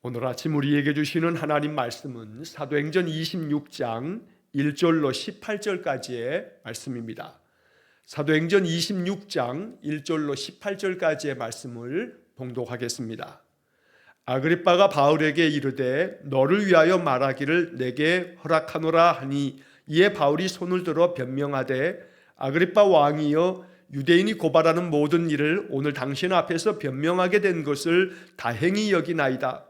오늘 아침 우리에게 주시는 하나님 말씀은 사도행전 26장 1절로 18절까지의 말씀입니다. 사도행전 26장 1절로 18절까지의 말씀을 봉독하겠습니다. 아그리빠가 바울에게 이르되 너를 위하여 말하기를 내게 허락하노라 하니, 이에 바울이 손을 들어 변명하되 아그리빠 왕이여, 유대인이 고발하는 모든 일을 오늘 당신 앞에서 변명하게 된 것을 다행히 여기나이다.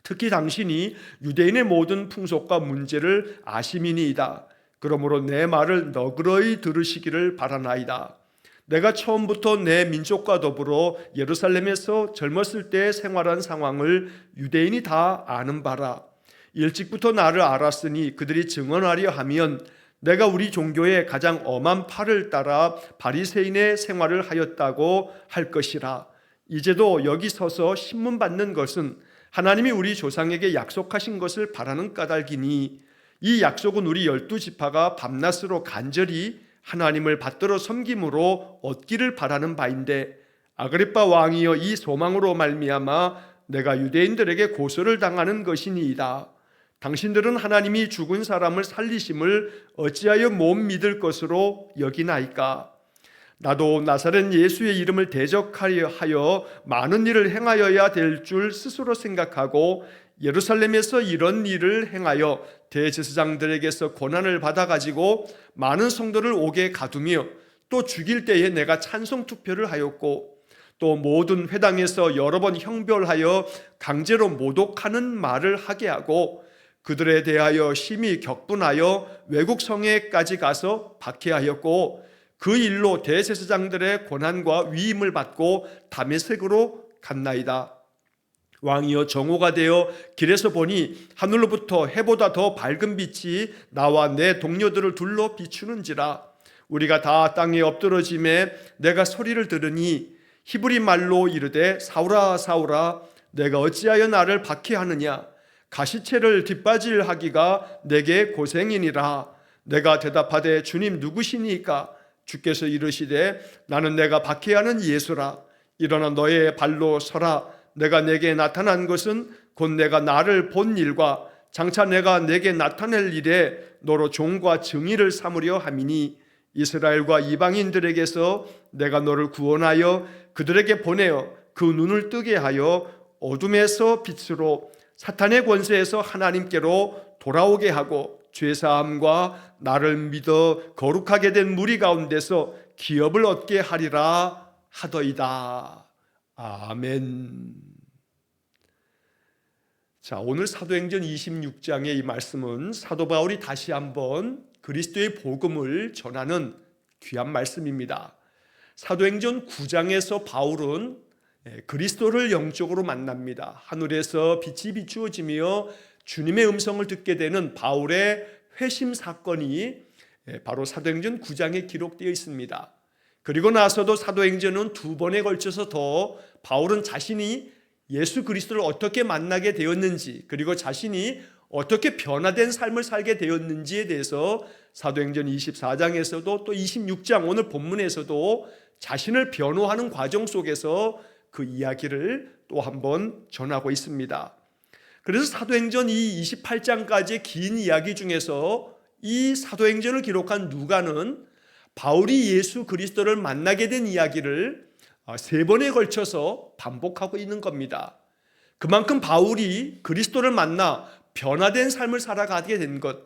특히 당신이 유대인의 모든 풍속과 문제를 아심이니이다. 그러므로 내 말을 너그러이 들으시기를 바라나이다. 내가 처음부터 내 민족과 더불어 예루살렘에서 젊었을 때 생활한 상황을 유대인이 다 아는 바라. 일찍부터 나를 알았으니 그들이 증언하려 하면 내가 우리 종교의 가장 엄한 팔을 따라 바리새인의 생활을 하였다고 할 것이라. 이제도 여기 서서 신문 받는 것은 하나님이 우리 조상에게 약속하신 것을 바라는 까닭이니, 이 약속은 우리 12지파가 밤낮으로 간절히 하나님을 받들어 섬김으로 얻기를 바라는 바인데, 아그리빠 왕이여, 이 소망으로 말미암아 내가 유대인들에게 고소를 당하는 것이니이다. 당신들은 하나님이 죽은 사람을 살리심을 어찌하여 못 믿을 것으로 여기나이까? 나도 나사렛 예수의 이름을 대적하여 많은 일을 행하여야 될 줄 스스로 생각하고 예루살렘에서 이런 일을 행하여 대제사장들에게서 고난을 받아가지고 많은 성도를 옥에 가두며 또 죽일 때에 내가 찬송 투표를 하였고, 또 모든 회당에서 여러 번 형벌하여 강제로 모독하는 말을 하게 하고 그들에 대하여 심히 격분하여 외국 성에까지 가서 박해하였고, 그 일로 대제사장들의 고난과 위임을 받고 다메섹으로 갔나이다. 왕이여, 정오가 되어 길에서 보니 하늘로부터 해보다 더 밝은 빛이 나와 내 동료들을 둘러 비추는지라. 우리가 다 땅에 엎드러짐에 내가 소리를 들으니 히브리 말로 이르되 사울아 사울아, 내가 어찌하여 나를 박해하느냐? 가시채를 뒷바질하기가 내게 고생이니라. 내가 대답하되 주님 누구시니까? 주께서 이르시되 나는 내가 박해하는 예수라. 일어나 너의 발로 서라. 내가 내게 나타난 것은 곧 내가 나를 본 일과 장차 내가 내게 나타낼 일에 너로 종과 증인을 삼으려 함이니, 이스라엘과 이방인들에게서 내가 너를 구원하여 그들에게 보내어 그 눈을 뜨게 하여 어둠에서 빛으로, 사탄의 권세에서 하나님께로 돌아오게 하고 죄사함과 나를 믿어 거룩하게 된 무리 가운데서 기업을 얻게 하리라 하더이다. 아멘. 자, 오늘 사도행전 26장의 이 말씀은 사도 바울이 다시 한번 그리스도의 복음을 전하는 귀한 말씀입니다. 사도행전 9장에서 바울은 그리스도를 영적으로 만납니다. 하늘에서 빛이 비추어지며 주님의 음성을 듣게 되는 바울의 회심 사건이 바로 사도행전 9장에 기록되어 있습니다. 그리고 나서도 사도행전은 두 번에 걸쳐서 더 바울은 자신이 예수 그리스도를 어떻게 만나게 되었는지, 그리고 자신이 어떻게 변화된 삶을 살게 되었는지에 대해서 사도행전 24장에서도 또 26장 오늘 본문에서도 자신을 변호하는 과정 속에서 그 이야기를 또 한번 전하고 있습니다. 그래서 사도행전 이 28장까지의 긴 이야기 중에서 이 사도행전을 기록한 누가는 바울이 예수 그리스도를 만나게 된 이야기를 세 번에 걸쳐서 반복하고 있는 겁니다. 그만큼 바울이 그리스도를 만나 변화된 삶을 살아가게 된 것,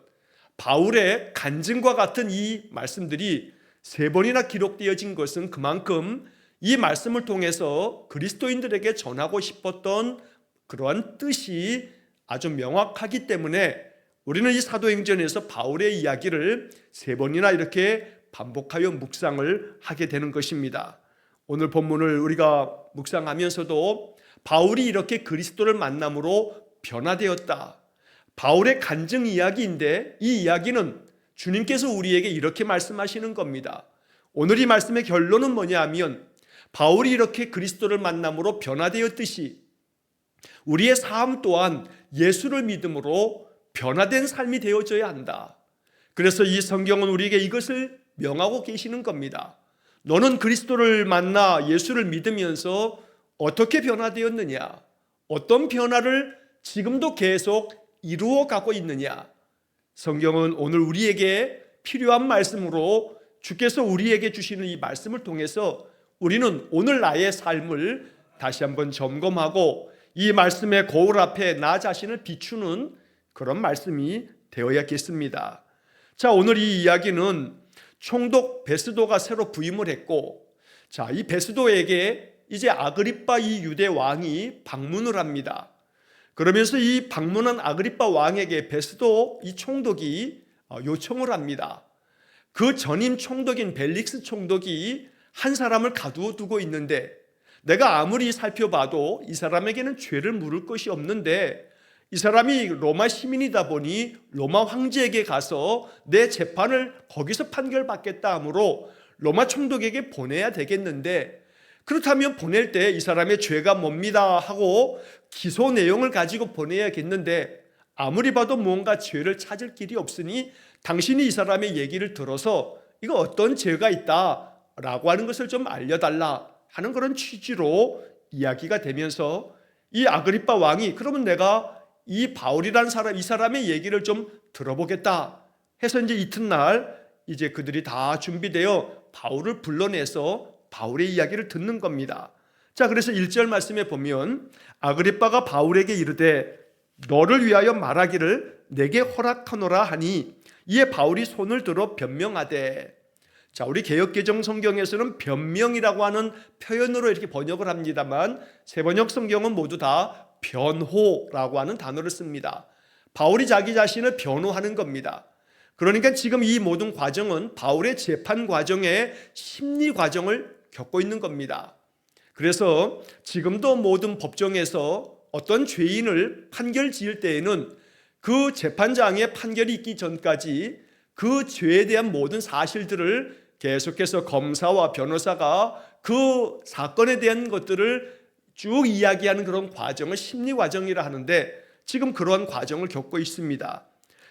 바울의 간증과 같은 이 말씀들이 세 번이나 기록되어진 것은 그만큼 이 말씀을 통해서 그리스도인들에게 전하고 싶었던 그러한 뜻이 아주 명확하기 때문에 우리는 이 사도행전에서 바울의 이야기를 세 번이나 이렇게 반복하여 묵상을 하게 되는 것입니다. 오늘 본문을 우리가 묵상하면서도 바울이 이렇게 그리스도를 만남으로 변화되었다, 바울의 간증 이야기인데, 이 이야기는 주님께서 우리에게 이렇게 말씀하시는 겁니다. 오늘 이 말씀의 결론은 뭐냐 하면, 바울이 이렇게 그리스도를 만남으로 변화되었듯이 우리의 삶 또한 예수를 믿음으로 변화된 삶이 되어져야 한다. 그래서 이 성경은 우리에게 이것을 명하고 계시는 겁니다. 너는 그리스도를 만나 예수를 믿으면서 어떻게 변화되었느냐? 어떤 변화를 지금도 계속 이루어 가고 있느냐? 성경은 오늘 우리에게 필요한 말씀으로 주께서 우리에게 주시는 이 말씀을 통해서 우리는 오늘 나의 삶을 다시 한번 점검하고 이 말씀의 거울 앞에 나 자신을 비추는 그런 말씀이 되어야겠습니다. 자, 오늘 이 이야기는 총독 베스도가 새로 부임을 했고, 자, 이 베스도에게 이제 아그리빠 이 유대 왕이 방문을 합니다. 그러면서 이 방문한 아그리빠 왕에게 베스도 이 총독이 요청을 합니다. 그 전임 총독인 벨릭스 총독이 한 사람을 가두어두고 있는데 내가 아무리 살펴봐도 이 사람에게는 죄를 물을 것이 없는데 이 사람이 로마 시민이다 보니 로마 황제에게 가서 내 재판을 거기서 판결받겠다 하므로 로마 총독에게 보내야 되겠는데, 그렇다면 보낼 때 이 사람의 죄가 뭡니다 하고 기소 내용을 가지고 보내야겠는데 아무리 봐도 뭔가 죄를 찾을 길이 없으니 당신이 이 사람의 얘기를 들어서 이거 어떤 죄가 있다라고 하는 것을 좀 알려달라 하는 그런 취지로 이야기가 되면서 이 아그리빠 왕이 그러면 내가 이 바울이라는 사람, 이 사람의 얘기를 좀 들어보겠다 해서 이제 이튿날 이제 그들이 다 준비되어 바울을 불러내서 바울의 이야기를 듣는 겁니다. 자, 그래서 1절 말씀에 보면 아그리빠가 바울에게 이르되 너를 위하여 말하기를 내게 허락하노라 하니 이에 바울이 손을 들어 변명하되, 자, 우리 개역개정 성경에서는 변명이라고 하는 표현으로 이렇게 번역을 합니다만 세번역 성경은 모두 다 변호라고 하는 단어를 씁니다. 바울이 자기 자신을 변호하는 겁니다. 그러니까 지금 이 모든 과정은 바울의 재판 과정의 심리 과정을 겪고 있는 겁니다. 그래서 지금도 모든 법정에서 어떤 죄인을 판결 지을 때에는 그 재판장의 판결이 있기 전까지 그 죄에 대한 모든 사실들을 계속해서 검사와 변호사가 그 사건에 대한 것들을 쭉 이야기하는 그런 과정을 심리 과정이라 하는데 지금 그러한 과정을 겪고 있습니다.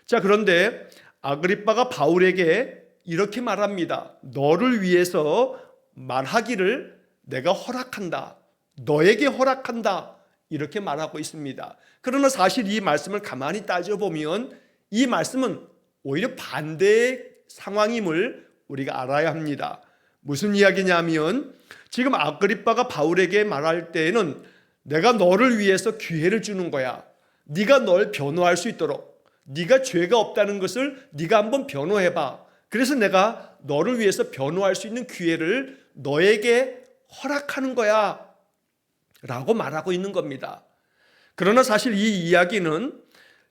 자, 그런데 아그리빠가 바울에게 이렇게 말합니다. 너를 위해서 말하기를 내가 허락한다. 너에게 허락한다. 이렇게 말하고 있습니다. 그러나 사실 이 말씀을 가만히 따져보면 이 말씀은 오히려 반대의 상황임을 우리가 알아야 합니다. 무슨 이야기냐면 지금 아그리빠가 바울에게 말할 때에는 내가 너를 위해서 기회를 주는 거야. 네가 널 변호할 수 있도록, 네가 죄가 없다는 것을 네가 한번 변호해봐. 그래서 내가 너를 위해서 변호할 수 있는 기회를 너에게 허락하는 거야 라고 말하고 있는 겁니다. 그러나 사실 이 이야기는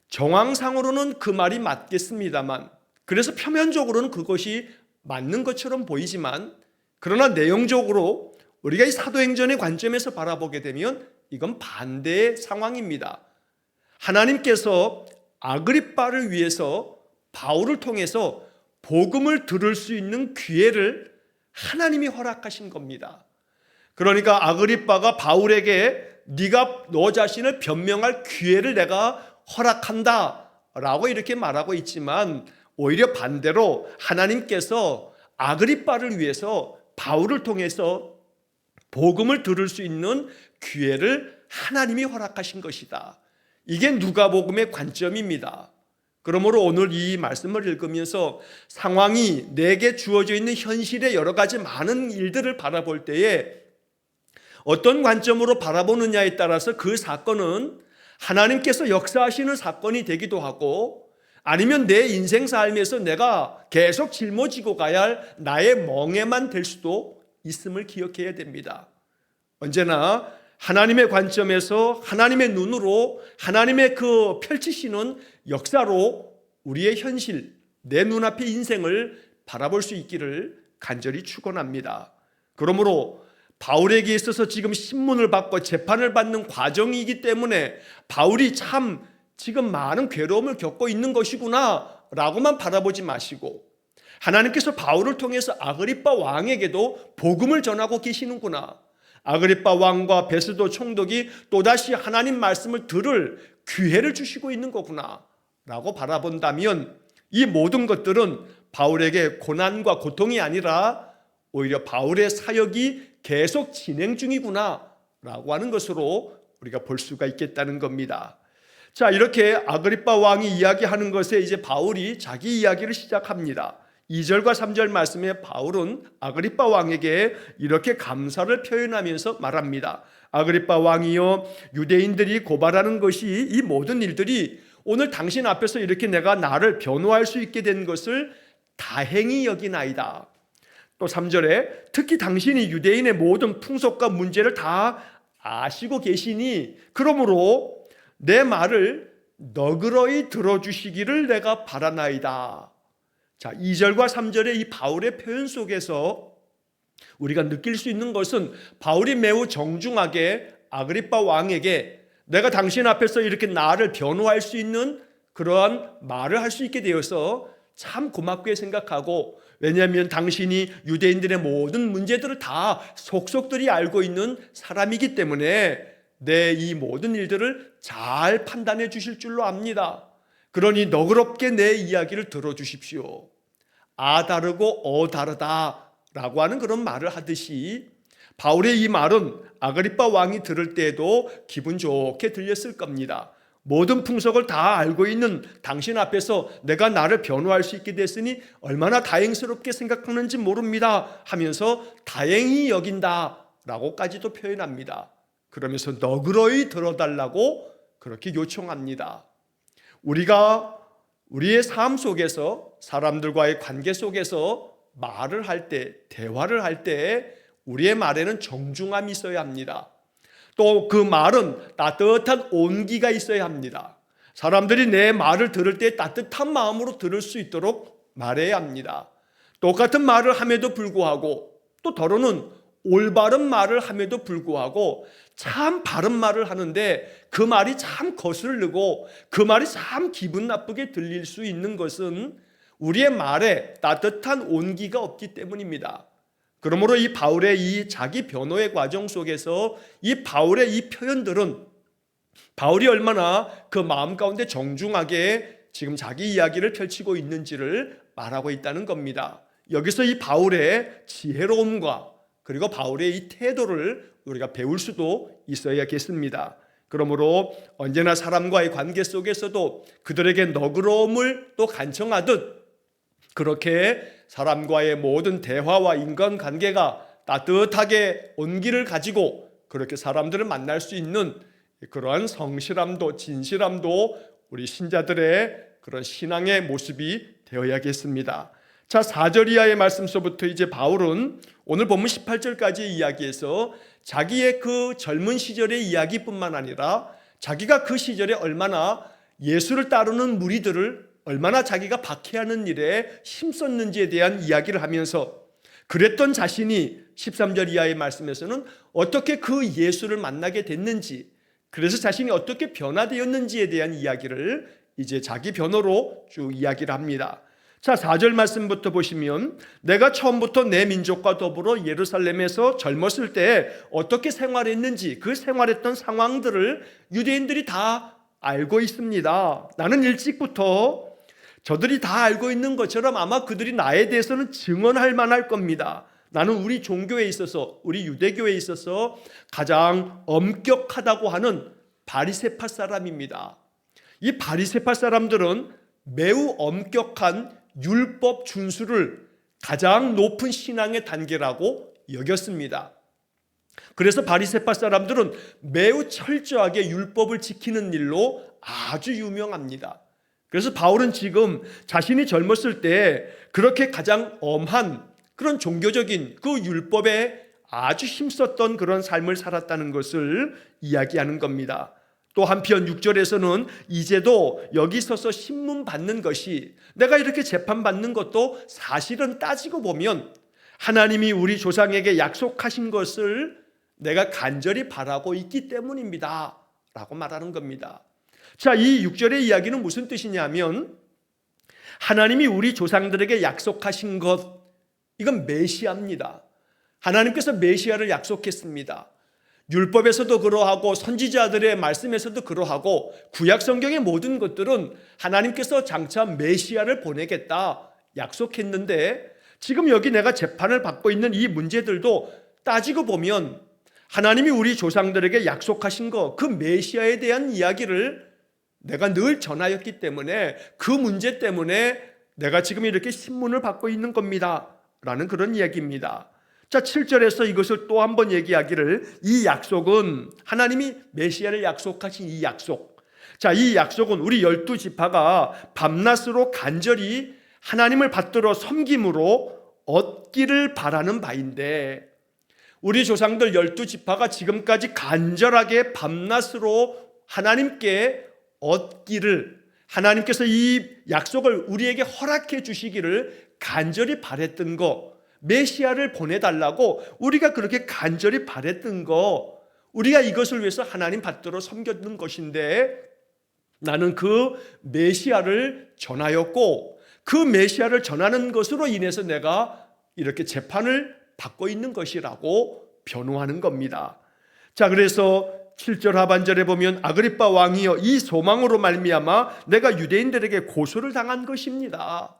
정황상으로는 그 말이 맞겠습니다만, 그래서 표면적으로는 그것이 맞는 것처럼 보이지만, 그러나 내용적으로 우리가 이 사도행전의 관점에서 바라보게 되면 이건 반대의 상황입니다. 하나님께서 아그리빠를 위해서 바울을 통해서 복음을 들을 수 있는 기회를 하나님이 허락하신 겁니다. 그러니까 아그리빠가 바울에게 네가 너 자신을 변명할 기회를 내가 허락한다 라고 이렇게 말하고 있지만, 오히려 반대로 하나님께서 아그리빠를 위해서 바울을 통해서 복음을 들을 수 있는 기회를 하나님이 허락하신 것이다. 이게 누가복음의 관점입니다. 그러므로 오늘 이 말씀을 읽으면서 상황이 내게 주어져 있는 현실의 여러 가지 많은 일들을 바라볼 때에 어떤 관점으로 바라보느냐에 따라서 그 사건은 하나님께서 역사하시는 사건이 되기도 하고, 아니면 내 인생 삶에서 내가 계속 짊어지고 가야 할 나의 멍에만 될 수도 있음을 기억해야 됩니다. 언제나 하나님의 관점에서 하나님의 눈으로 하나님의 그 펼치시는 역사로 우리의 현실, 내 눈앞의 인생을 바라볼 수 있기를 간절히 축원합니다. 그러므로 바울에게 있어서 지금 신문을 받고 재판을 받는 과정이기 때문에 바울이 참 지금 많은 괴로움을 겪고 있는 것이구나 라고만 바라보지 마시고, 하나님께서 바울을 통해서 아그리빠 왕에게도 복음을 전하고 계시는구나, 아그리빠 왕과 베스도 총독이 또다시 하나님 말씀을 들을 기회를 주시고 있는 거구나 라고 바라본다면 이 모든 것들은 바울에게 고난과 고통이 아니라 오히려 바울의 사역이 계속 진행 중이구나 라고 하는 것으로 우리가 볼 수가 있겠다는 겁니다. 자, 이렇게 아그리빠 왕이 이야기하는 것에 이제 바울이 자기 이야기를 시작합니다. 2절과 3절 말씀에 바울은 아그리빠 왕에게 이렇게 감사를 표현하면서 말합니다. 아그리빠 왕이여, 유대인들이 고발하는 것이 이 모든 일들이 오늘 당신 앞에서 이렇게 내가 나를 변호할 수 있게 된 것을 다행히 여기나이다. 또 3절에 특히 당신이 유대인의 모든 풍속과 문제를 다 아시고 계시니 그러므로 내 말을 너그러이 들어주시기를 내가 바라나이다. 자, 2절과 3절의 이 바울의 표현 속에서 우리가 느낄 수 있는 것은 바울이 매우 정중하게 아그리빠 왕에게 내가 당신 앞에서 이렇게 나를 변호할 수 있는 그러한 말을 할 수 있게 되어서 참 고맙게 생각하고, 왜냐하면 당신이 유대인들의 모든 문제들을 다 속속들이 알고 있는 사람이기 때문에 내 이 모든 일들을 잘 판단해 주실 줄로 압니다. 그러니 너그럽게 내 이야기를 들어주십시오. 아 다르고 어 다르다라고 하는 그런 말을 하듯이 바울의 이 말은 아그리빠 왕이 들을 때에도 기분 좋게 들렸을 겁니다. 모든 풍속을 다 알고 있는 당신 앞에서 내가 나를 변호할 수 있게 됐으니 얼마나 다행스럽게 생각하는지 모릅니다 하면서 다행히 여긴다라고까지도 표현합니다. 그러면서 너그러이 들어달라고 그렇게 요청합니다. 우리가 우리의 삶 속에서 사람들과의 관계 속에서 말을 할 때, 대화를 할 때 우리의 말에는 정중함이 있어야 합니다. 또 그 말은 따뜻한 온기가 있어야 합니다. 사람들이 내 말을 들을 때 따뜻한 마음으로 들을 수 있도록 말해야 합니다. 똑같은 말을 함에도 불구하고, 또 더러는 올바른 말을 함에도 불구하고 참 바른 말을 하는데 그 말이 참 거슬리고 그 말이 참 기분 나쁘게 들릴 수 있는 것은 우리의 말에 따뜻한 온기가 없기 때문입니다. 그러므로 이 바울의 이 자기 변호의 과정 속에서 이 바울의 이 표현들은 바울이 얼마나 그 마음 가운데 정중하게 지금 자기 이야기를 펼치고 있는지를 말하고 있다는 겁니다. 여기서 이 바울의 지혜로움과 그리고 바울의 이 태도를 우리가 배울 수도 있어야겠습니다. 그러므로 언제나 사람과의 관계 속에서도 그들에게 너그러움을 또 간청하듯 그렇게 사람과의 모든 대화와 인간관계가 따뜻하게 온기를 가지고 그렇게 사람들을 만날 수 있는 그러한 성실함도 진실함도 우리 신자들의 그런 신앙의 모습이 되어야겠습니다. 자, 4절 이하의 말씀서부터 이제 바울은 오늘 본문 18절까지의 이야기에서 자기의 그 젊은 시절의 이야기뿐만 아니라 자기가 그 시절에 얼마나 예수를 따르는 무리들을 얼마나 자기가 박해하는 일에 힘썼는지에 대한 이야기를 하면서 그랬던 자신이 13절 이하의 말씀에서는 어떻게 그 예수를 만나게 됐는지, 그래서 자신이 어떻게 변화되었는지에 대한 이야기를 이제 자기 변호로 쭉 이야기를 합니다. 자, 4절 말씀부터 보시면 내가 처음부터 내 민족과 더불어 예루살렘에서 젊었을 때 어떻게 생활했는지 그 생활했던 상황들을 유대인들이 다 알고 있습니다. 나는 일찍부터 저들이 다 알고 있는 것처럼 아마 그들이 나에 대해서는 증언할 만할 겁니다. 나는 우리 종교에 있어서, 우리 유대교에 있어서 가장 엄격하다고 하는 바리새파 사람입니다. 이 바리새파 사람들은 매우 엄격한 율법 준수를 가장 높은 신앙의 단계라고 여겼습니다. 그래서 바리새파 사람들은 매우 철저하게 율법을 지키는 일로 아주 유명합니다. 그래서 바울은 지금 자신이 젊었을 때 그렇게 가장 엄한 그런 종교적인 그 율법에 아주 힘썼던 그런 삶을 살았다는 것을 이야기하는 겁니다. 또 한편 6절에서는 이제도 여기 서서 신문 받는 것이, 내가 이렇게 재판받는 것도 사실은 따지고 보면 하나님이 우리 조상에게 약속하신 것을 내가 간절히 바라고 있기 때문입니다 라고 말하는 겁니다. 자, 이 6절의 이야기는 무슨 뜻이냐면 하나님이 우리 조상들에게 약속하신 것, 이건 메시아입니다. 하나님께서 메시아를 약속했습니다. 율법에서도 그러하고 선지자들의 말씀에서도 그러하고 구약 성경의 모든 것들은 하나님께서 장차 메시아를 보내겠다 약속했는데, 지금 여기 내가 재판을 받고 있는 이 문제들도 따지고 보면 하나님이 우리 조상들에게 약속하신 거, 그 메시아에 대한 이야기를 내가 늘 전하였기 때문에 그 문제 때문에 내가 지금 이렇게 신문을 받고 있는 겁니다 라는 그런 이야기입니다. 자, 7절에서 이것을 또 한 번 얘기하기를, 이 약속은 하나님이 메시아를 약속하신 이 약속, 자, 이 약속은 우리 12지파가 밤낮으로 간절히 하나님을 받들어 섬김으로 얻기를 바라는 바인데, 우리 조상들 12지파가 지금까지 간절하게 밤낮으로 하나님께 얻기를, 하나님께서 이 약속을 우리에게 허락해 주시기를 간절히 바랬던 거, 메시아를 보내달라고 우리가 그렇게 간절히 바랬던 거, 우리가 이것을 위해서 하나님 받들어 섬겼던 것인데, 나는 그 메시아를 전하였고 그 메시아를 전하는 것으로 인해서 내가 이렇게 재판을 받고 있는 것이라고 변호하는 겁니다. 자, 그래서 7절 하반절에 보면 아그리빠 왕이여, 이 소망으로 말미암아 내가 유대인들에게 고소를 당한 것입니다.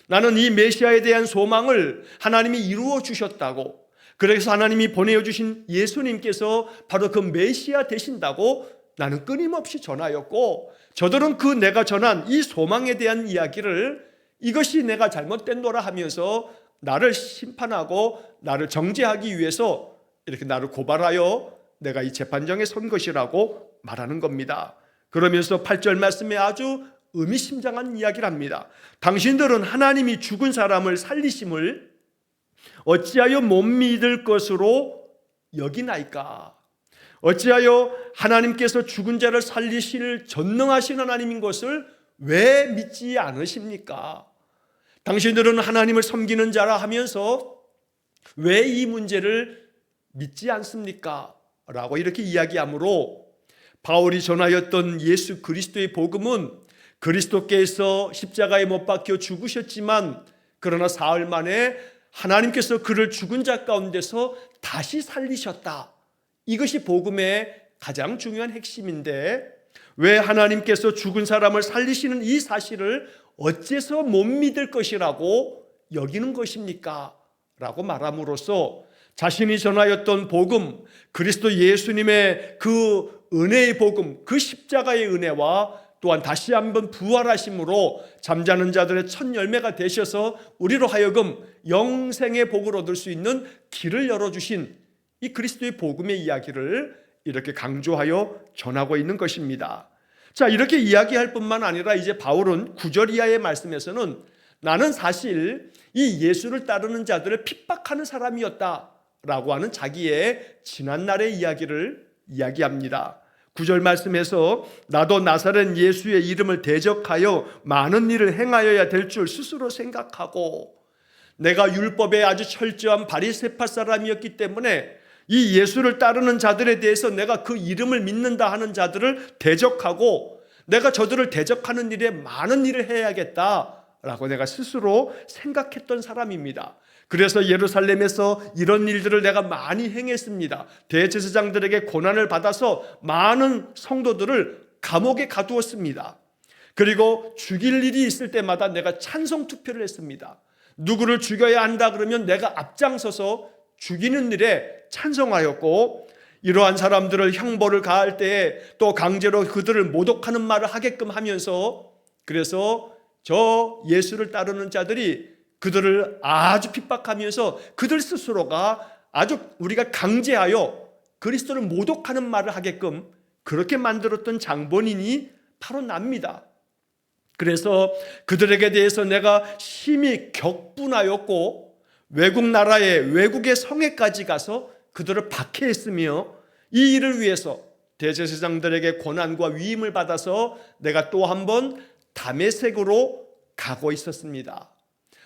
나는 이 메시아에 대한 소망을 하나님이 이루어 주셨다고, 그래서 하나님이 보내주신 예수님께서 바로 그 메시아 되신다고 나는 끊임없이 전하였고, 저들은 그 내가 전한 이 소망에 대한 이야기를 이것이 내가 잘못된노라 하면서 나를 심판하고 나를 정죄하기 위해서 이렇게 나를 고발하여 내가 이 재판정에 선 것이라고 말하는 겁니다. 그러면서 8절 말씀에 아주 의미심장한 이야기를 합니다. 당신들은 하나님이 죽은 사람을 살리심을 어찌하여 못 믿을 것으로 여기나이까? 어찌하여 하나님께서 죽은 자를 살리실 전능하신 하나님인 것을 왜 믿지 않으십니까? 당신들은 하나님을 섬기는 자라 하면서 왜 이 문제를 믿지 않습니까? 라고 이렇게 이야기하므로, 바울이 전하였던 예수 그리스도의 복음은 그리스도께서 십자가에 못 박혀 죽으셨지만 그러나 사흘 만에 하나님께서 그를 죽은 자 가운데서 다시 살리셨다. 이것이 복음의 가장 중요한 핵심인데, 왜 하나님께서 죽은 사람을 살리시는 이 사실을 어째서 못 믿을 것이라고 여기는 것입니까? 라고 말함으로써 자신이 전하였던 복음, 그리스도 예수님의 그 은혜의 복음, 그 십자가의 은혜와 또한 다시 한번 부활하심으로 잠자는 자들의 첫 열매가 되셔서 우리로 하여금 영생의 복을 얻을 수 있는 길을 열어주신 이 그리스도의 복음의 이야기를 이렇게 강조하여 전하고 있는 것입니다. 자, 이렇게 이야기할 뿐만 아니라 이제 바울은 9절 이하의 말씀에서는 나는 사실 이 예수를 따르는 자들을 핍박하는 사람이었다라고 하는 자기의 지난날의 이야기를 이야기합니다. 9절 말씀에서 나도 나사렛 예수의 이름을 대적하여 많은 일을 행하여야 될 줄 스스로 생각하고, 내가 율법에 아주 철저한 바리새파 사람이었기 때문에 이 예수를 따르는 자들에 대해서 내가 그 이름을 믿는다 하는 자들을 대적하고, 내가 저들을 대적하는 일에 많은 일을 해야겠다라고 내가 스스로 생각했던 사람입니다. 그래서 예루살렘에서 이런 일들을 내가 많이 행했습니다. 대제사장들에게 고난을 받아서 많은 성도들을 감옥에 가두었습니다. 그리고 죽일 일이 있을 때마다 내가 찬성 투표를 했습니다. 누구를 죽여야 한다 그러면 내가 앞장서서 죽이는 일에 찬성하였고, 이러한 사람들을 형벌을 가할 때에 또 강제로 그들을 모독하는 말을 하게끔 하면서, 그래서 저 예수를 따르는 자들이 그들을 아주 핍박하면서 그들 스스로가 아주 우리가 강제하여 그리스도를 모독하는 말을 하게끔 그렇게 만들었던 장본인이 바로 납니다. 그래서 그들에게 대해서 내가 심히 격분하였고, 외국 나라에 외국의 성에까지 가서 그들을 박해했으며, 이 일을 위해서 대제사장들에게 고난과 위임을 받아서 내가 또 한 번 다메섹으로 가고 있었습니다.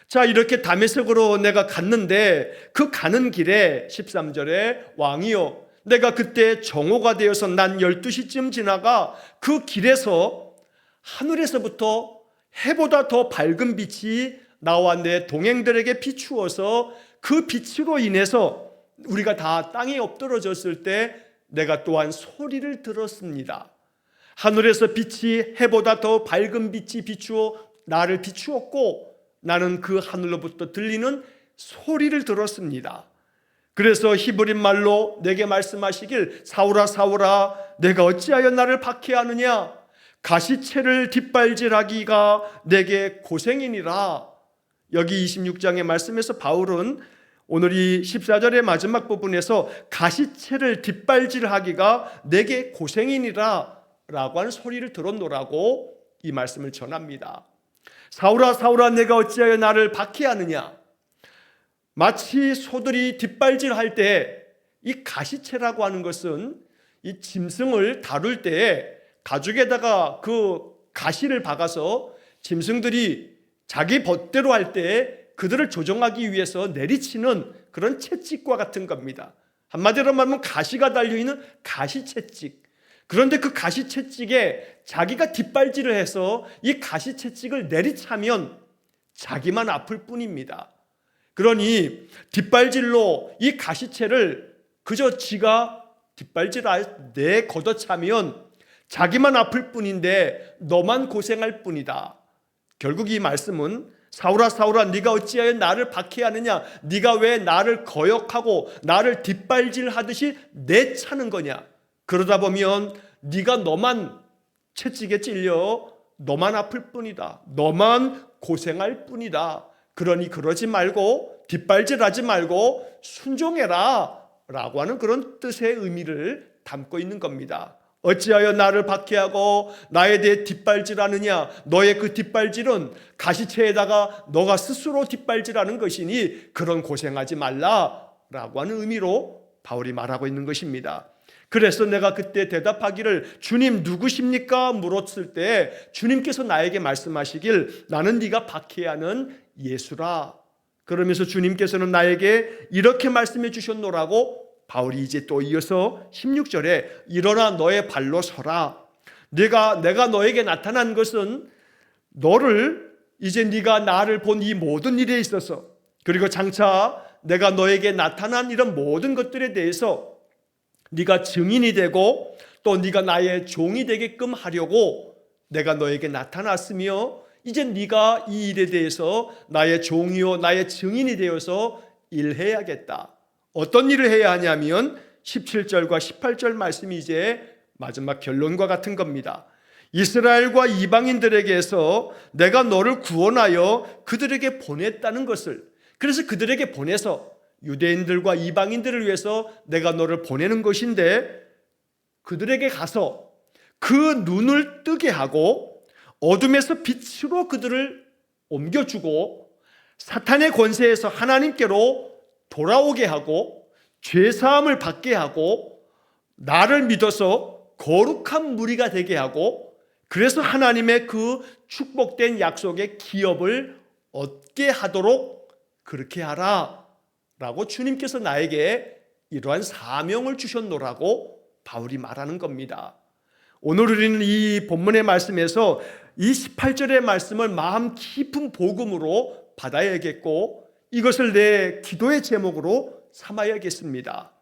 자, 이렇게 다메섹으로 내가 갔는데 그 가는 길에 13절에 왕이여, 내가 그때 정오가 되어서 난 12시쯤 지나가 그 길에서 하늘에서부터 해보다 더 밝은 빛이 나와 내 동행들에게 비추어서 그 빛으로 인해서 우리가 다 땅에 엎드러졌을 때 내가 또한 소리를 들었습니다. 하늘에서 빛이 해보다 더 밝은 빛이 비추어 나를 비추었고, 나는 그 하늘로부터 들리는 소리를 들었습니다. 그래서 히브리 말로 내게 말씀하시길 사울아 사울아 내가 어찌하여 나를 박해하느냐 가시채를 뒷발질하기가 내게 고생이니라. 여기 26장의 말씀에서 바울은 오늘 이 14절의 마지막 부분에서 가시채를 뒷발질하기가 내게 고생이니라 라고 하는 소리를 들었노라고 이 말씀을 전합니다. 사울아 사울아 내가 어찌하여 나를 박해하느냐. 마치 소들이 뒷발질할 때 이 가시채라고 하는 것은 이 짐승을 다룰 때 가죽에다가 그 가시를 박아서 짐승들이 자기 멋대로 할 때 그들을 조정하기 위해서 내리치는 그런 채찍과 같은 겁니다. 한마디로 말하면 가시가 달려있는 가시채찍. 그런데 그 가시채찍에 자기가 뒷발질을 해서 이 가시채찍을 내리차면 자기만 아플 뿐입니다. 그러니 뒷발질로 이 가시채를 그저 지가 뒷발질을 내 걷어차면 자기만 아플 뿐인데 너만 고생할 뿐이다. 결국 이 말씀은 사울아 사울아 네가 어찌하여 나를 박해하느냐. 네가 왜 나를 거역하고 나를 뒷발질하듯이 내차는 거냐. 그러다 보면 네가 너만 채찍에 찔려 너만 아플 뿐이다. 너만 고생할 뿐이다. 그러니 그러지 말고 뒷발질하지 말고 순종해라 라고 하는 그런 뜻의 의미를 담고 있는 겁니다. 어찌하여 나를 박해하고 나에 대해 뒷발질하느냐. 너의 그 뒷발질은 가시채에다가 너가 스스로 뒷발질하는 것이니 그런 고생하지 말라라고 하는 의미로 바울이 말하고 있는 것입니다. 그래서 내가 그때 대답하기를 주님 누구십니까? 물었을 때 주님께서 나에게 말씀하시길 나는 네가 박해하는 예수라. 그러면서 주님께서는 나에게 이렇게 말씀해 주셨노라고 바울이 이제 또 이어서 16절에 일어나 너의 발로 서라. 내가 너에게 나타난 것은 너를 이제 네가 나를 본 이 모든 일에 있어서 그리고 장차 내가 너에게 나타난 이런 모든 것들에 대해서 네가 증인이 되고 또 네가 나의 종이 되게끔 하려고 내가 너에게 나타났으며 이제 네가 이 일에 대해서 나의 종이요 나의 증인이 되어서 일해야겠다. 어떤 일을 해야 하냐면 17절과 18절 말씀이 이제 마지막 결론과 같은 겁니다. 이스라엘과 이방인들에게서 내가 너를 구원하여 그들에게 보냈다는 것을, 그래서 그들에게 보내서 유대인들과 이방인들을 위해서 내가 너를 보내는 것인데 그들에게 가서 그 눈을 뜨게 하고 어둠에서 빛으로 그들을 옮겨주고 사탄의 권세에서 하나님께로 돌아오게 하고 죄사함을 받게 하고 나를 믿어서 거룩한 무리가 되게 하고 그래서 하나님의 그 축복된 약속의 기업을 얻게 하도록 그렇게 하라 라고 주님께서 나에게 이러한 사명을 주셨노라고 바울이 말하는 겁니다. 오늘 우리는 이 본문의 말씀에서 이 18절의 말씀을 마음 깊은 복음으로 받아야겠고 이것을 내 기도의 제목으로 삼아야겠습니다.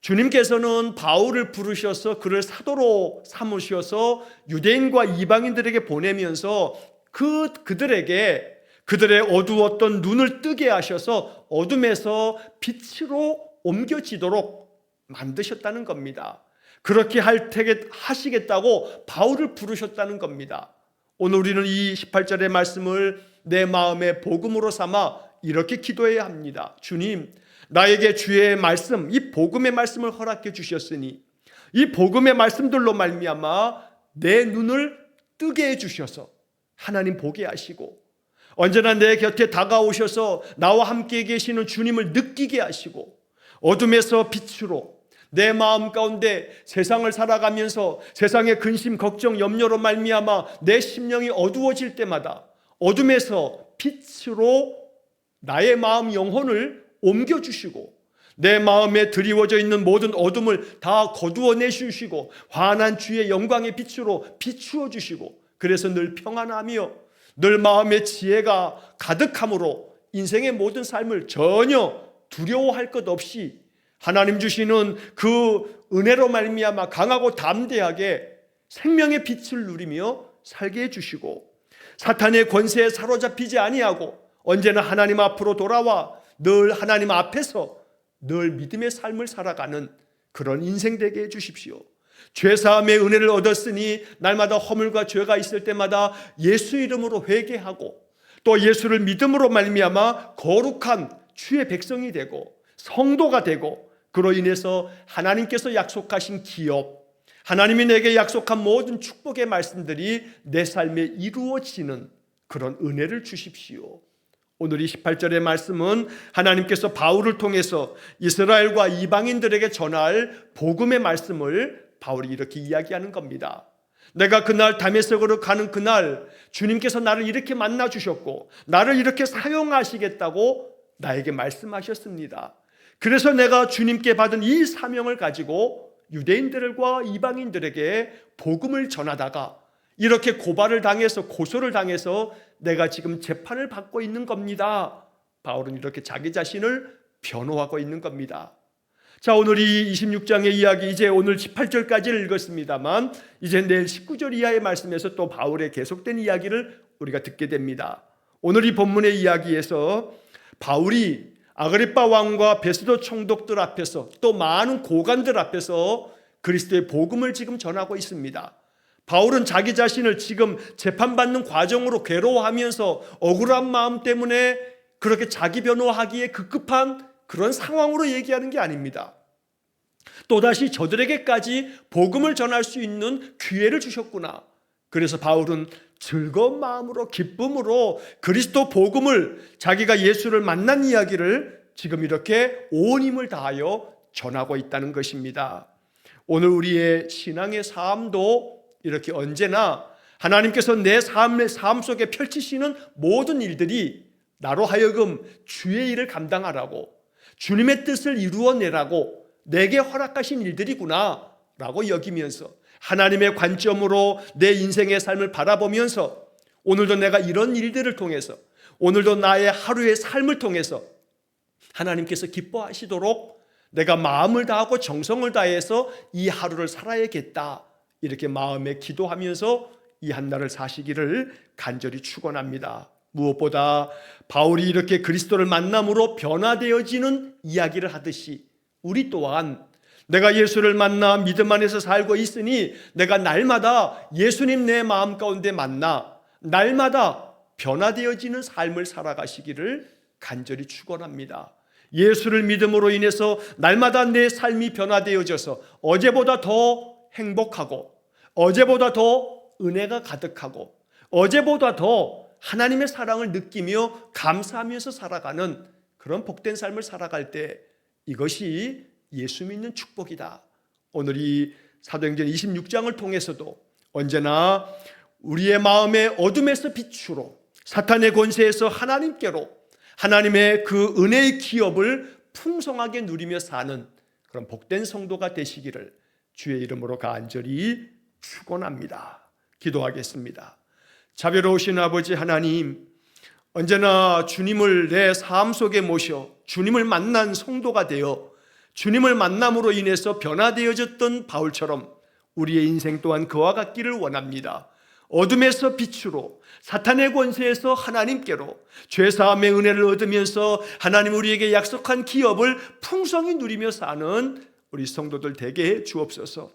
주님께서는 바울을 부르셔서 그를 사도로 삼으셔서 유대인과 이방인들에게 보내면서 그들에게 그들의 어두웠던 눈을 뜨게 하셔서 어둠에서 빛으로 옮겨지도록 만드셨다는 겁니다. 그렇게 하시겠다고 바울을 부르셨다는 겁니다. 오늘 우리는 이 18절의 말씀을 내 마음의 복음으로 삼아 이렇게 기도해야 합니다. 주님, 나에게 주의 말씀, 이 복음의 말씀을 허락해 주셨으니 이 복음의 말씀들로 말미암아 내 눈을 뜨게 해 주셔서 하나님 보게 하시고 언제나 내 곁에 다가오셔서 나와 함께 계시는 주님을 느끼게 하시고 어둠에서 빛으로 내 마음 가운데 세상을 살아가면서 세상의 근심, 걱정, 염려로 말미암아 내 심령이 어두워질 때마다 어둠에서 빛으로 나의 마음 영혼을 옮겨주시고 내 마음에 드리워져 있는 모든 어둠을 다 거두어내 주시고 환한 주의 영광의 빛으로 비추어 주시고 그래서 늘 평안하며 늘 마음의 지혜가 가득함으로 인생의 모든 삶을 전혀 두려워할 것 없이 하나님 주시는 그 은혜로 말미암아 강하고 담대하게 생명의 빛을 누리며 살게 해주시고 사탄의 권세에 사로잡히지 아니하고 언제나 하나님 앞으로 돌아와 늘 하나님 앞에서 늘 믿음의 삶을 살아가는 그런 인생 되게 해주십시오. 죄사함의 은혜를 얻었으니 날마다 허물과 죄가 있을 때마다 예수 이름으로 회개하고 또 예수를 믿음으로 말미암아 거룩한 주의 백성이 되고 성도가 되고 그로 인해서 하나님께서 약속하신 기업, 하나님이 내게 약속한 모든 축복의 말씀들이 내 삶에 이루어지는 그런 은혜를 주십시오. 오늘 이 18절의 말씀은 하나님께서 바울을 통해서 이스라엘과 이방인들에게 전할 복음의 말씀을 바울이 이렇게 이야기하는 겁니다. 내가 그날 다메섹으로 가는 그날 주님께서 나를 이렇게 만나 주셨고 나를 이렇게 사용하시겠다고 나에게 말씀하셨습니다. 그래서 내가 주님께 받은 이 사명을 가지고 유대인들과 이방인들에게 복음을 전하다가 이렇게 고발을 당해서 고소를 당해서 내가 지금 재판을 받고 있는 겁니다. 바울은 이렇게 자기 자신을 변호하고 있는 겁니다. 자, 오늘 이 26장의 이야기, 이제 오늘 18절까지를 읽었습니다만 이제 내일 19절 이하의 말씀에서 또 바울의 계속된 이야기를 우리가 듣게 됩니다. 오늘 이 본문의 이야기에서 바울이 아그리빠 왕과 베스도 총독들 앞에서 또 많은 고관들 앞에서 그리스도의 복음을 지금 전하고 있습니다. 바울은 자기 자신을 지금 재판받는 과정으로 괴로워하면서 억울한 마음 때문에 그렇게 자기 변호하기에 급급한 그런 상황으로 얘기하는 게 아닙니다. 또다시 저들에게까지 복음을 전할 수 있는 기회를 주셨구나. 그래서 바울은 즐거운 마음으로 기쁨으로 그리스도 복음을 자기가 예수를 만난 이야기를 지금 이렇게 온 힘을 다하여 전하고 있다는 것입니다. 오늘 우리의 신앙의 삶도 이렇게 언제나 하나님께서 내 삶 속에 펼치시는 모든 일들이 나로 하여금 주의 일을 감당하라고 주님의 뜻을 이루어내라고 내게 허락하신 일들이구나 라고 여기면서 하나님의 관점으로 내 인생의 삶을 바라보면서 오늘도 내가 이런 일들을 통해서 오늘도 나의 하루의 삶을 통해서 하나님께서 기뻐하시도록 내가 마음을 다하고 정성을 다해서 이 하루를 살아야겠다 이렇게 마음에 기도하면서 이 한 날을 사시기를 간절히 축원합니다. 무엇보다 바울이 이렇게 그리스도를 만남으로 변화되어지는 이야기를 하듯이 우리 또한 내가 예수를 만나 믿음 안에서 살고 있으니 내가 날마다 예수님 내 마음 가운데 만나 날마다 변화되어지는 삶을 살아가시기를 간절히 축원합니다. 예수를 믿음으로 인해서 날마다 내 삶이 변화되어져서 어제보다 더 행복하고 어제보다 더 은혜가 가득하고 어제보다 더 하나님의 사랑을 느끼며 감사하면서 살아가는 그런 복된 삶을 살아갈 때 이것이 예수 믿는 축복이다. 오늘 이 사도행전 26장을 통해서도 언제나 우리의 마음의 어둠에서 빛으로 사탄의 권세에서 하나님께로 하나님의 그 은혜의 기업을 풍성하게 누리며 사는 그런 복된 성도가 되시기를 주의 이름으로 간절히 축원합니다. 기도하겠습니다. 자비로우신 아버지 하나님, 언제나 주님을 내 삶 속에 모셔 주님을 만난 성도가 되어 주님을 만남으로 인해서 변화되어졌던 바울처럼 우리의 인생 또한 그와 같기를 원합니다. 어둠에서 빛으로 사탄의 권세에서 하나님께로 죄사함의 은혜를 얻으면서 하나님 우리에게 약속한 기업을 풍성히 누리며 사는 우리 성도들 되게 해 주옵소서.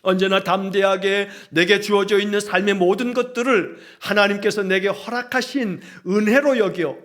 언제나 담대하게 내게 주어져 있는 삶의 모든 것들을 하나님께서 내게 허락하신 은혜로 여겨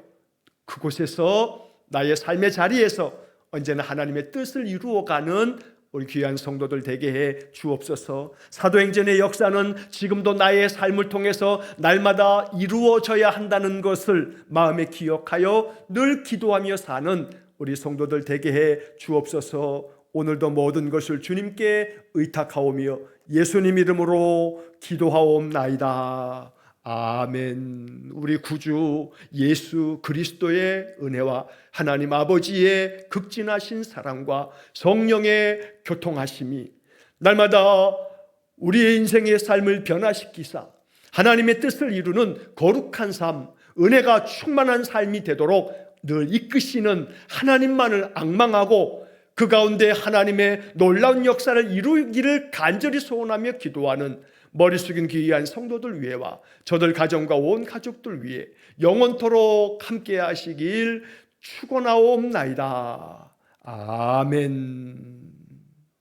그곳에서 나의 삶의 자리에서 언제나 하나님의 뜻을 이루어가는 우리 귀한 성도들 되게 해 주옵소서. 사도행전의 역사는 지금도 나의 삶을 통해서 날마다 이루어져야 한다는 것을 마음에 기억하여 늘 기도하며 사는 우리 성도들 되게 해 주옵소서. 오늘도 모든 것을 주님께 의탁하오며 예수님 이름으로 기도하옵나이다. 아멘. 우리 구주 예수 그리스도의 은혜와 하나님 아버지의 극진하신 사랑과 성령의 교통하심이 날마다 우리의 인생의 삶을 변화시키사 하나님의 뜻을 이루는 거룩한 삶, 은혜가 충만한 삶이 되도록 늘 이끄시는 하나님만을 앙망하고 그 가운데 하나님의 놀라운 역사를 이루기를 간절히 소원하며 기도하는 머리 숙인 귀한 성도들 위해와 저들 가정과 온 가족들 위해 영원토록 함께 하시길 축원하옵나이다. 아멘.